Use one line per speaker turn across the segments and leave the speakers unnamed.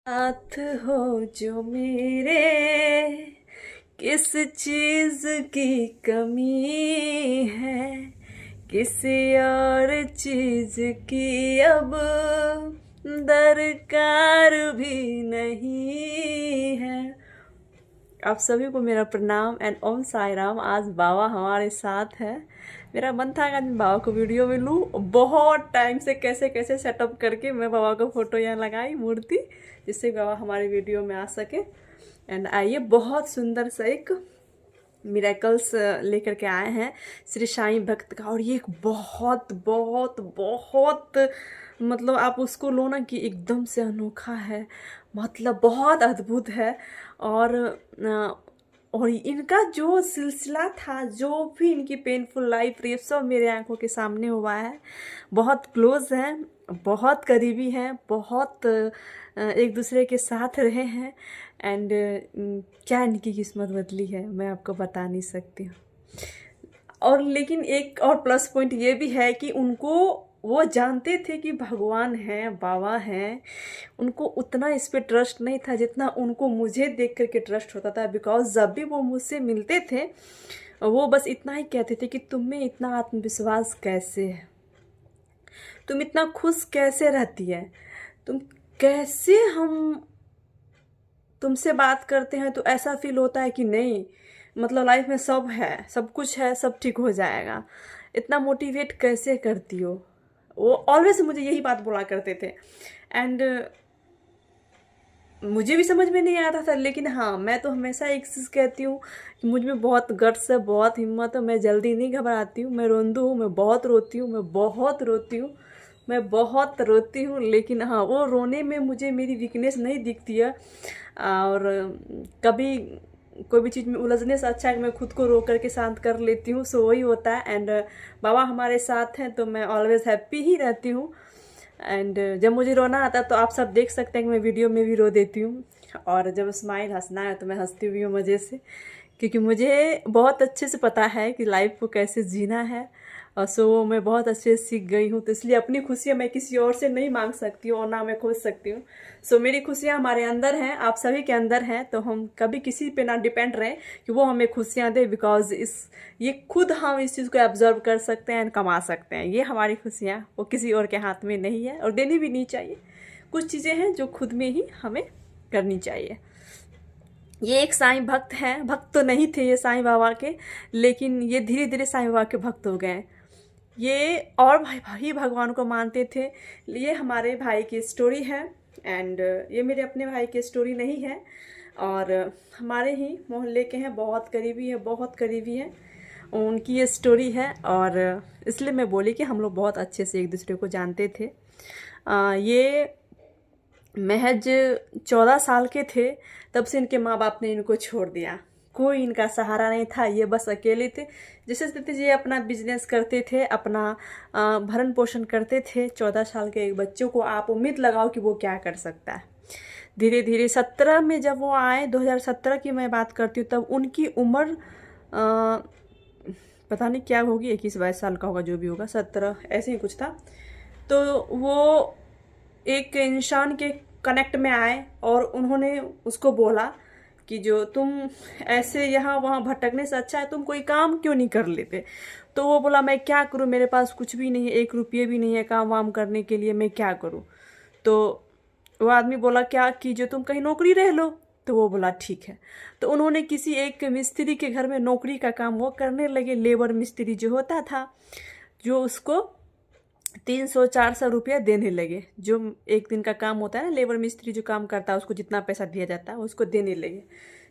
साथ हो जो मेरे, किस चीज की कमी है, किसी और चीज की अब दरकार भी नहीं है। आप सभी को मेरा प्रणाम एंड ओम साई राम। आज बाबा हमारे साथ है। मेरा मन था कि आज मैं बाबा को वीडियो में लूँ। बहुत टाइम से कैसे कैसे सेटअप करके मैं बाबा का फोटो यहाँ लगाई, मूर्ति, जिससे बाबा हमारे वीडियो में आ सके। एंड आइए, बहुत सुंदर सा एक मिरेकल्स लेकर के आए हैं श्री साईं भक्त का। और ये एक बहुत बहुत बहुत मतलब आप उसको लो ना कि एकदम से अनोखा है, मतलब बहुत अद्भुत है। और और इनका जो सिलसिला था, जो भी इनकी पेनफुल लाइफ रही, सब मेरे आंखों के सामने हुआ है। बहुत क्लोज हैं, बहुत करीबी हैं, बहुत एक दूसरे के साथ रहे हैं। एंड क्या इनकी किस्मत बदली है मैं आपको बता नहीं सकती हूँ। और लेकिन एक और प्लस पॉइंट ये भी है कि उनको, वो जानते थे कि भगवान हैं, बाबा हैं। उनको उतना इस पे ट्रस्ट नहीं था जितना उनको मुझे देख करके ट्रस्ट होता था। बिकॉज जब भी वो मुझसे मिलते थे, वो बस इतना ही कहते थे कि तुम में इतना आत्मविश्वास कैसे है, तुम इतना खुश कैसे रहती है, तुम कैसे, हम तुमसे बात करते हैं तो ऐसा फील होता है कि नहीं, मतलब लाइफ में सब है, सब कुछ है, सब ठीक हो जाएगा, इतना मोटिवेट कैसे करती हो। वो ऑलवेज मुझे यही बात बोला करते थे। एंड मुझे भी समझ में नहीं आता था, लेकिन हाँ, मैं तो हमेशा एक चीज़ कहती हूँ कि मुझ में बहुत गट्स है, बहुत हिम्मत है, मैं जल्दी नहीं घबराती हूँ। मैं रोंदू हूँ, मैं बहुत रोती हूँ, मैं बहुत रोती हूँ, मैं बहुत रोती हूँ। लेकिन हाँ, वो रोने में मुझे मेरी वीकनेस नहीं दिखती है। और कभी कोई भी चीज़ में उलझने से अच्छा है कि मैं खुद को रो करके शांत कर लेती हूँ। सो वही होता है। एंड बाबा हमारे साथ हैं तो मैं ऑलवेज हैप्पी ही रहती हूँ। एंड जब मुझे रोना आता है तो आप सब देख सकते हैं कि मैं वीडियो में भी रो देती हूँ। और जब स्माइल, हंसना है तो मैं हंसती हुई हूँ मज़े से, क्योंकि मुझे बहुत अच्छे से पता है कि लाइफ को कैसे जीना है। और सो मैं बहुत अच्छे से सीख गई हूँ। तो इसलिए अपनी खुशियाँ मैं किसी और से नहीं मांग सकती हूँ और ना मैं खोज सकती हूँ। सो मेरी खुशियाँ हमारे अंदर हैं, आप सभी के अंदर हैं। तो हम कभी किसी पे ना डिपेंड रहें कि वो हमें खुशियाँ दे। बिकॉज ये खुद हम इस चीज़ को ऑब्जर्व कर सकते हैं एंड कमा सकते हैं। ये हमारी खुशियाँ, वो किसी और के हाथ में नहीं है और देनी भी नहीं चाहिए। कुछ चीज़ें हैं जो खुद में ही हमें करनी चाहिए। ये एक साईं भक्त हैं। भक्त तो नहीं थे ये साईं बाबा के, लेकिन ये धीरे धीरे साईं बाबा के भक्त हो गए। ये और भाई भगवान को मानते थे। ये हमारे भाई की स्टोरी है। एंड ये मेरे अपने भाई की स्टोरी नहीं है, और हमारे ही मोहल्ले के हैं, बहुत करीबी है, बहुत करीबी है, उनकी ये स्टोरी है। और इसलिए मैं बोली कि हम लोग बहुत अच्छे से एक दूसरे को जानते थे। ये महज 14 साल के थे तब से इनके माँ बाप ने इनको छोड़ दिया। कोई इनका सहारा नहीं था, ये बस अकेले थे। जैसे तैसे ये अपना बिजनेस करते थे, अपना भरण पोषण करते थे। 14 साल के एक बच्चों को आप उम्मीद लगाओ कि वो क्या कर सकता है। धीरे धीरे 17 में जब वो आए, 2017 की मैं बात करती हूँ, तब उनकी उम्र पता नहीं क्या होगी, 21-22 साल का होगा, जो भी होगा, 17 ऐसे ही कुछ था। तो वो एक इंसान के कनेक्ट में आए और उन्होंने उसको बोला कि जो तुम ऐसे यहाँ वहाँ भटकने से अच्छा है तुम कोई काम क्यों नहीं कर लेते। तो वो बोला, मैं क्या करूँ, मेरे पास कुछ भी नहीं है, 1 रुपये भी नहीं है काम वाम करने के लिए, मैं क्या करूँ। तो वो आदमी बोला, क्या कीजिए, तुम कहीं नौकरी रह लो। तो वो बोला ठीक है। तो उन्होंने किसी एक मिस्त्री के घर में नौकरी का काम वो करने लगे। लेबर मिस्त्री जो होता था, जो उसको 300-400 रुपया देने लगे। जो एक दिन का काम होता है ना, लेबर मिस्त्री जो काम करता है उसको जितना पैसा दिया जाता है उसको देने लगे।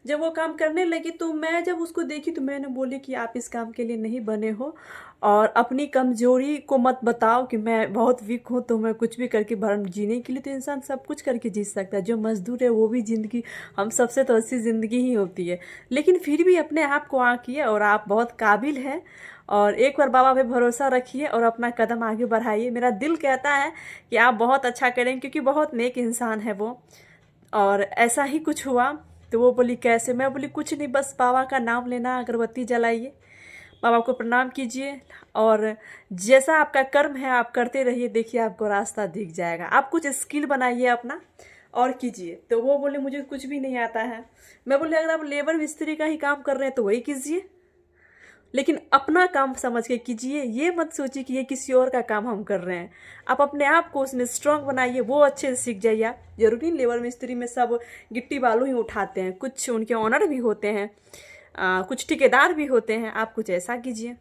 जब वो काम करने लगी तो मैं जब उसको देखी तो मैंने बोली कि आप इस काम के लिए नहीं बने हो, और अपनी कमजोरी को मत बताओ कि मैं बहुत वीक हूँ तो मैं कुछ भी करके भरण, जीने के लिए तो इंसान सब कुछ करके जी सकता है। जो मजदूर है वो भी ज़िंदगी, हम सबसे तो अच्छी ज़िंदगी ही होती है। लेकिन फिर भी अपने आप को आंकिए, और आप बहुत काबिल हैं। और एक बार बाबा पे भरोसा रखिए और अपना कदम आगे बढ़ाइए। मेरा दिल कहता है कि आप बहुत अच्छा करेंगे, क्योंकि बहुत नेक इंसान है वो। और ऐसा ही कुछ हुआ। तो वो बोली कैसे, मैं बोली कुछ नहीं, बस बाबा का नाम लेना, अगरबत्ती जलाइए, बाबा को प्रणाम कीजिए, और जैसा आपका कर्म है आप करते रहिए, देखिए आपको रास्ता दिख जाएगा। आप कुछ स्किल बनाइए अपना, और कीजिए। तो वो बोले मुझे कुछ भी नहीं आता है। मैं बोले अगर आप लेबर मिस्त्री का ही काम कर रहे हैं तो वही कीजिए, लेकिन अपना काम समझ के कीजिए। ये मत सोचिए कि ये किसी और का काम हम कर रहे हैं। आप अपने आप को उसमें स्ट्रांग बनाइए, वो अच्छे से सीख जाइए आप। जरूरी लेबर मिस्त्री में सब गिट्टी बालू ही उठाते हैं, कुछ उनके ऑनर भी होते हैं, कुछ ठेकेदार भी होते हैं। आप कुछ ऐसा कीजिए,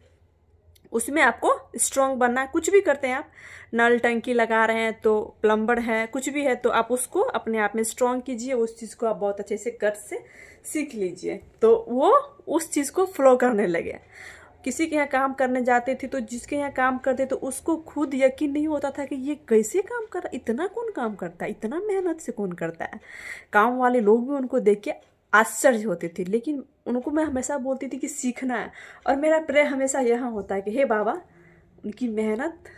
उसमें आपको स्ट्रांग बनना है। कुछ भी करते हैं आप, नल टंकी लगा रहे हैं तो प्लम्बर है, कुछ भी है तो आप उसको अपने आप में स्ट्रांग कीजिए। उस चीज़ को आप बहुत अच्छे से गट से सीख लीजिए, तो वो उस चीज़ को फ्लो करने लगे। किसी के यहाँ काम करने जाते थे तो जिसके यहाँ काम करते तो उसको खुद यकीन नहीं होता था कि ये कैसे काम कर रहा, इतना कौन काम करता है, इतना मेहनत से कौन करता है। काम वाले लोग भी उनको देख के आश्चर्य होते थे, लेकिन उनको मैं हमेशा बोलती थी कि सीखना है। और मेरा प्रे हमेशा यहाँ होता है कि हे बाबा, उनकी मेहनत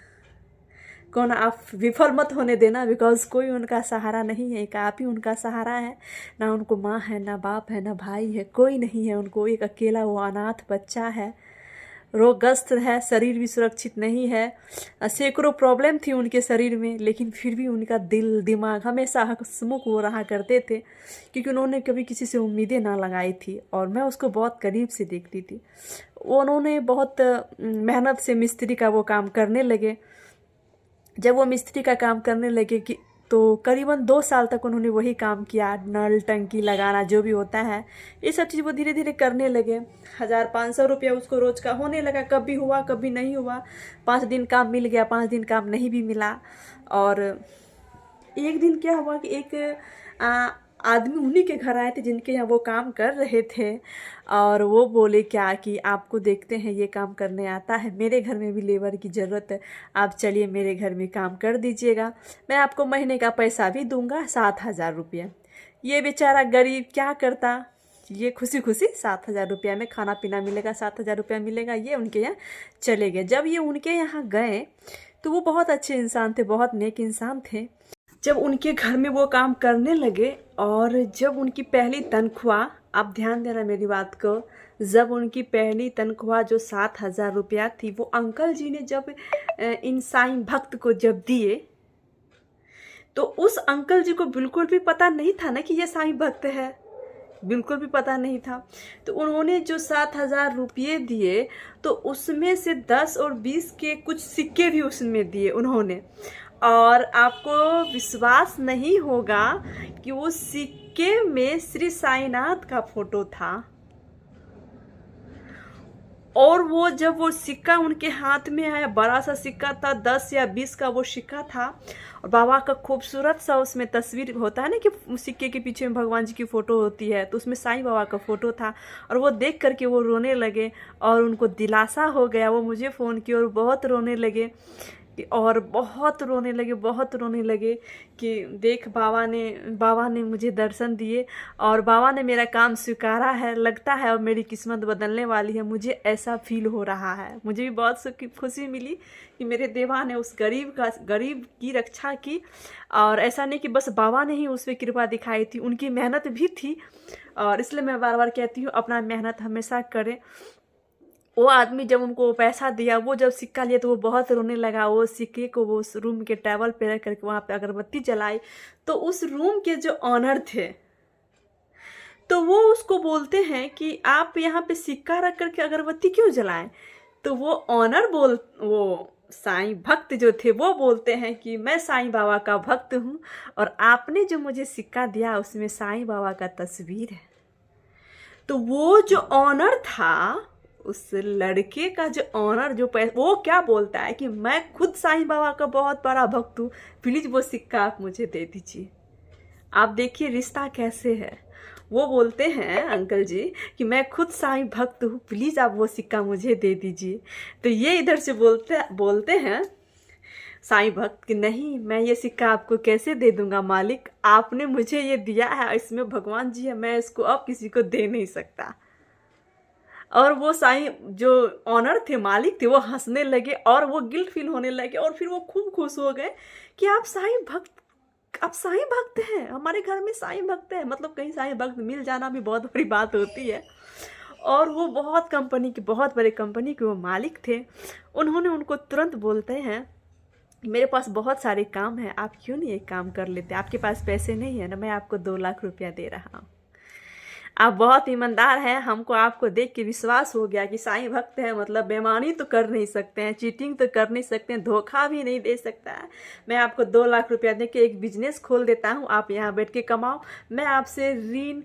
को ना आप विफल मत होने देना, बिकॉज कोई उनका सहारा नहीं है, एक आप ही उनका सहारा है। ना उनको माँ है, ना बाप है, ना भाई है, कोई नहीं है उनको। एक अकेला वो अनाथ बच्चा है, रोगग्रस्त है, शरीर भी सुरक्षित नहीं है, सैकड़ों प्रॉब्लम थी उनके शरीर में, लेकिन फिर भी उनका दिल दिमाग हमेशा हंसमुख वो रहा करते थे, क्योंकि उन्होंने कभी किसी से उम्मीदें ना लगाई थी। और मैं उसको बहुत करीब से देखती थी। उन्होंने बहुत मेहनत से मिस्त्री का वो काम करने लगे। जब वो मिस्त्री का काम करने लगे कि तो करीबन 2 साल तक उन्होंने वही काम किया, नल टंकी लगाना जो भी होता है, ये सब चीज़ वो धीरे धीरे करने लगे। 1500 रुपया उसको रोज का होने लगा। कभी हुआ कभी नहीं हुआ, 5 दिन काम मिल गया, 5 दिन काम नहीं भी मिला। और एक दिन क्या हुआ कि एक आदमी उन्हीं के घर आए थे जिनके यहाँ वो काम कर रहे थे, और वो बोले क्या कि आपको देखते हैं ये काम करने आता है, मेरे घर में भी लेबर की ज़रूरत है, आप चलिए मेरे घर में काम कर दीजिएगा, मैं आपको महीने का पैसा भी दूंगा 7,000 रुपया। ये बेचारा गरीब क्या करता, ये खुशी खुशी 7,000 रुपया में खाना पीना मिलेगा, 7,000 रुपया मिलेगा, ये उनके यहाँ चले गए। जब ये उनके यहाँ गए तो वो बहुत अच्छे इंसान थे, बहुत नेक इंसान थे। जब उनके घर में वो काम करने लगे और जब उनकी पहली तनख्वाह, आप ध्यान देना मेरी बात को, जब उनकी पहली तनख्वाह जो 7,000 रुपया थी, वो अंकल जी ने जब इन साईं भक्त को जब दिए, तो उस अंकल जी को बिल्कुल भी पता नहीं था ना कि ये साईं भक्त है, बिल्कुल भी पता नहीं था। तो उन्होंने जो 7,000 रुपये दिए, तो उसमें से 10 और 20 के कुछ सिक्के भी उसमें दिए उन्होंने। और आपको विश्वास नहीं होगा कि वो सिक्के में श्री साईनाथ का फोटो था। और वो जब वो सिक्का उनके हाथ में आया, बड़ा सा सिक्का था, 10 या 20 का वो सिक्का था, और बाबा का खूबसूरत सा उसमें तस्वीर होता है ना कि सिक्के के पीछे में भगवान जी की फ़ोटो होती है, तो उसमें साईं बाबा का फ़ोटो था। और वो देख करके वो रोने लगे और उनको दिलासा हो गया। वो मुझे फ़ोन किया और बहुत रोने लगे, और बहुत रोने लगे कि देख बाबा ने मुझे दर्शन दिए और बाबा ने मेरा काम स्वीकारा है, लगता है और मेरी किस्मत बदलने वाली है, मुझे ऐसा फील हो रहा है। मुझे भी बहुत खुशी मिली कि मेरे देवा ने उस गरीब की रक्षा की। और ऐसा नहीं कि बस बाबा ने ही उस पर कृपा दिखाई थी, उनकी मेहनत भी थी। और इसलिए मैं बार बार कहती हूँ, अपना मेहनत हमेशा करें। वो आदमी जब उनको पैसा दिया, वो जब सिक्का लिया तो वो बहुत रोने लगा। वो सिक्के को वो उस रूम के टेबल पे रख करके वहाँ पे अगरबत्ती जलाई, तो उस रूम के जो ऑनर थे तो वो उसको बोलते हैं कि आप यहाँ पे सिक्का रख करके अगरबत्ती क्यों जलाएं। तो वो ऑनर वो साईं भक्त जो थे वो बोलते हैं कि मैं साईं बाबा का भक्त हूँ, और आपने जो मुझे सिक्का दिया उसमें साईं बाबा का तस्वीर है। तो वो जो ऑनर था, उस लड़के का जो ऑनर वो क्या बोलता है कि मैं खुद साईं बाबा का बहुत बड़ा भक्त हूँ, प्लीज़ वो सिक्का आप मुझे दे दीजिए। आप देखिए रिश्ता कैसे है। वो बोलते हैं अंकल जी कि मैं खुद साईं भक्त हूँ, प्लीज़ आप वो सिक्का मुझे दे दीजिए। तो ये इधर से बोलते हैं साईं भक्त कि नहीं, मैं ये सिक्का आपको कैसे दे दूंगा मालिक, आपने मुझे ये दिया है, इसमें भगवान जी है, मैं इसको अब किसी को दे नहीं सकता। और वो साईं जो ऑनर थे, मालिक थे, वो हंसने लगे और वो गिल्ट फील होने लगे, और फिर वो खूब खुश हो गए कि आप साईं भक्त हैं, हमारे घर में साईं भक्त है। मतलब कहीं साईं भक्त मिल जाना भी बहुत बड़ी बात होती है। और वो बहुत बड़े कंपनी के वो मालिक थे। उन्होंने उनको तुरंत बोलते हैं मेरे पास बहुत सारे काम हैं, आप क्यों नहीं एक काम कर लेते? आपके पास पैसे नहीं है ना, मैं आपको 2 लाख रुपया दे रहा हूँ। आप बहुत ईमानदार हैं, हमको आपको देख के विश्वास हो गया कि साईं भक्त हैं, मतलब बेईमानी तो कर नहीं सकते हैं, चीटिंग तो कर नहीं सकते हैं, धोखा भी नहीं दे सकता है। मैं आपको 2 लाख रुपया दे के एक बिजनेस खोल देता हूँ, आप यहाँ बैठ के कमाओ। मैं आपसे ऋण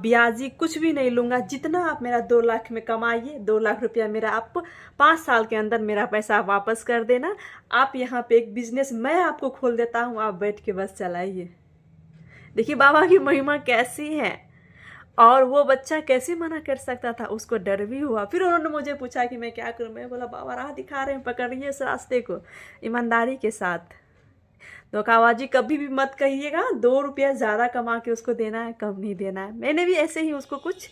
ब्याजी कुछ भी नहीं लूँगा। जितना आप मेरा 2 लाख में कमाइए, 2 लाख रुपया मेरा आप 5 साल के अंदर मेरा पैसा वापस कर देना। आप यहाँ पे एक बिजनेस मैं आपको खोल देता हूँ, आप बैठ के बस चलाइए। देखिए बाबा की महिमा कैसी है। और वो बच्चा कैसे मना कर सकता था, उसको डर भी हुआ। फिर उन्होंने मुझे पूछा कि मैं क्या करूं। मैं बोला बाबा राह दिखा रहे हैं, पकड़िए इस रास्ते को ईमानदारी के साथ। धोखाबाजी कभी भी मत कहिएगा। 2 रुपया ज़्यादा कमा के उसको देना है, कम नहीं देना है। मैंने भी ऐसे ही उसको कुछ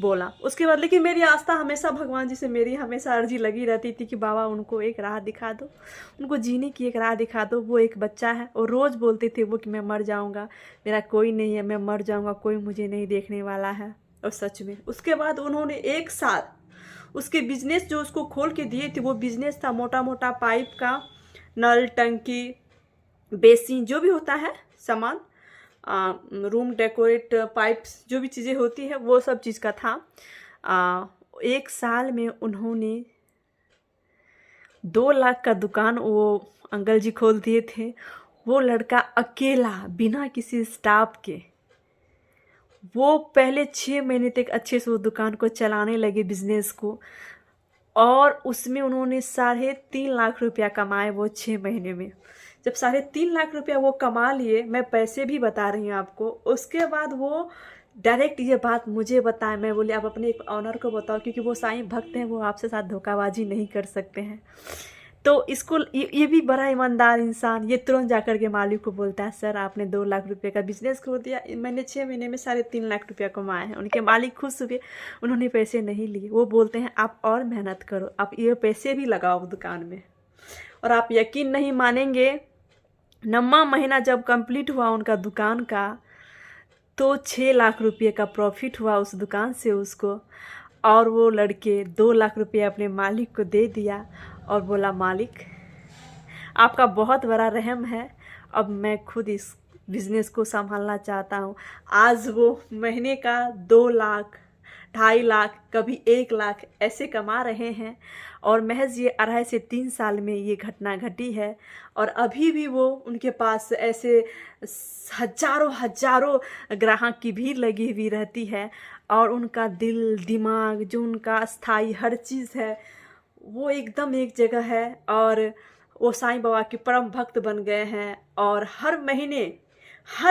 बोला उसके बाद, लेकिन मेरी आस्था हमेशा भगवान जी से मेरी हमेशा अर्जी लगी रहती थी कि बाबा उनको एक राह दिखा दो, उनको जीने की एक राह दिखा दो। वो एक बच्चा है और रोज़ बोलते थे वो कि मैं मर जाऊँगा, मेरा कोई नहीं है, मैं मर जाऊँगा, कोई मुझे नहीं देखने वाला है। और सच में उसके बाद उन्होंने 1 साल उसके बिजनेस जो उसको खोल के दिए थे, वो बिजनेस था मोटा मोटा पाइप का, नल टंकी बेसिन जो भी होता है सामान, रूम डेकोरेट पाइप्स जो भी चीज़ें होती है वो सब चीज़ का था। 1 साल में उन्होंने 2 लाख का दुकान वो अंकल जी खोल दिए थे। वो लड़का अकेला बिना किसी स्टाफ के, वो पहले 6 महीने तक अच्छे से वो दुकान को चलाने लगे बिजनेस को, और उसमें उन्होंने 3.5 लाख रुपया कमाए वो 6 महीने में। जब 3.5 लाख रुपया वो कमा लिए, मैं पैसे भी बता रही हूँ आपको, उसके बाद वो डायरेक्ट ये बात मुझे बताए। मैं बोली आप अपने एक ऑनर को बताओ, क्योंकि वो साईं भक्त हैं, वो आपसे साथ धोखाबाजी नहीं कर सकते हैं। तो इसको ये भी बड़ा ईमानदार इंसान, ये तुरंत जाकर के मालिक को बोलता है सर आपने 2 लाख रुपए का बिजनेस खोल दिया, मैंने 6 महीने में 3.5 लाख रुपया कमाए हैं। उनके मालिक खुश हुए, उन्होंने पैसे नहीं लिए। वो बोलते हैं आप और मेहनत करो, आप ये पैसे भी लगाओ दुकान में। और आप यकीन नहीं मानेंगे, 9वां महीना जब कंप्लीट हुआ उनका दुकान का, तो 6 लाख रुपये का प्रॉफिट हुआ उस दुकान से उसको। और वो लड़के 2 लाख रुपये अपने मालिक को दे दिया और बोला मालिक आपका बहुत बड़ा रहम है, अब मैं खुद इस बिज़नेस को संभालना चाहता हूँ। आज वो महीने का 2 लाख, 2.5 लाख, कभी 1 लाख ऐसे कमा रहे हैं। और महज ये 2.5 से 3 साल में ये घटना घटी है। और अभी भी वो उनके पास ऐसे हजारों हजारों ग्राहक की भीड़ लगी हुई रहती है। और उनका दिल दिमाग जो उनका स्थायी हर चीज़ है वो एकदम एक जगह है। और वो साईं बाबा के परम भक्त बन गए हैं। और हर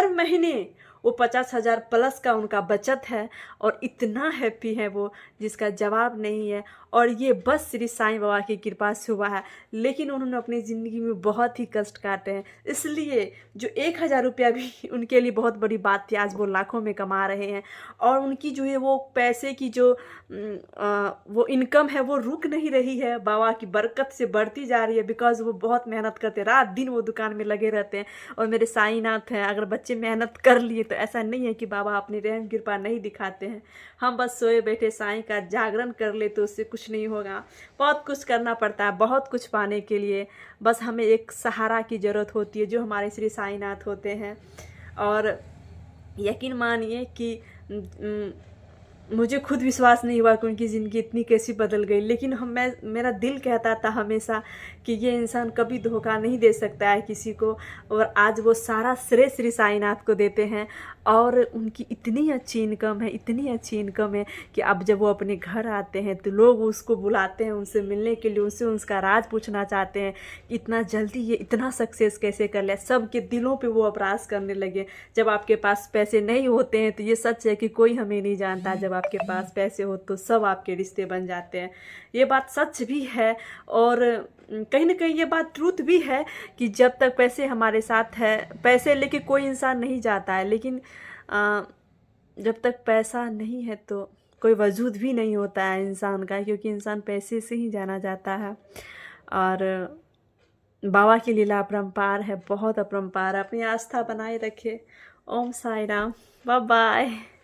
महीने वो 50,000 प्लस का उनका बचत है। और इतना हैप्पी है वो जिसका जवाब नहीं है। और ये बस श्री साईं बाबा की कृपा से हुआ है। लेकिन उन्होंने अपनी ज़िंदगी में बहुत ही कष्ट काटे हैं, इसलिए जो 1,000 रुपया भी उनके लिए बहुत बड़ी बात थी, आज वो लाखों में कमा रहे हैं। और उनकी जो है वो पैसे की जो वो इनकम है वो रुक नहीं रही है, बाबा की बरकत से बढ़ती जा रही है। बिकॉज वो बहुत मेहनत करते हैं, रात दिन वो दुकान में लगे रहते हैं। और मेरे साईनाथ हैं, अगर बच्चे मेहनत कर लिए तो ऐसा नहीं है कि बाबा अपनी रहम कृपा नहीं दिखाते हैं। हम बस सोए बैठे साईं का जागरण कर ले तो उससे कुछ नहीं होगा। बहुत कुछ करना पड़ता है बहुत कुछ पाने के लिए। बस हमें एक सहारा की ज़रूरत होती है जो हमारे श्री साईनाथ होते हैं। और यकीन मानिए कि मुझे खुद विश्वास नहीं हुआ कि उनकी ज़िंदगी इतनी कैसी बदल गई। लेकिन मेरा दिल कहता था हमेशा कि ये इंसान कभी धोखा नहीं दे सकता है किसी को। और आज वो सारा श्रेय श्री साईनाथ को देते हैं। और उनकी इतनी अच्छी इनकम है कि अब जब वो अपने घर आते हैं तो लोग उसको बुलाते हैं उनसे मिलने के लिए, उनसे उसका राज पूछना चाहते हैं कि इतना जल्दी ये इतना सक्सेस कैसे कर लिया। सबके दिलों पे वो अपराध करने लगे। जब आपके पास पैसे नहीं होते हैं तो ये सच है कि कोई हमें नहीं जानता, जब आपके पास पैसे हो तो सब आपके रिश्ते बन जाते हैं। ये बात सच भी है। और कहीं ना कहीं ये बात ट्रूथ भी है कि जब तक पैसे हमारे साथ है, पैसे लेके कोई इंसान नहीं जाता है। लेकिन जब तक पैसा नहीं है तो कोई वजूद भी नहीं होता है इंसान का, क्योंकि इंसान पैसे से ही जाना जाता है। और बाबा की लीला अपरंपार है, बहुत अपरंपार। अपनी आस्था बनाए रखे। ओम साई राम, बाय बाय।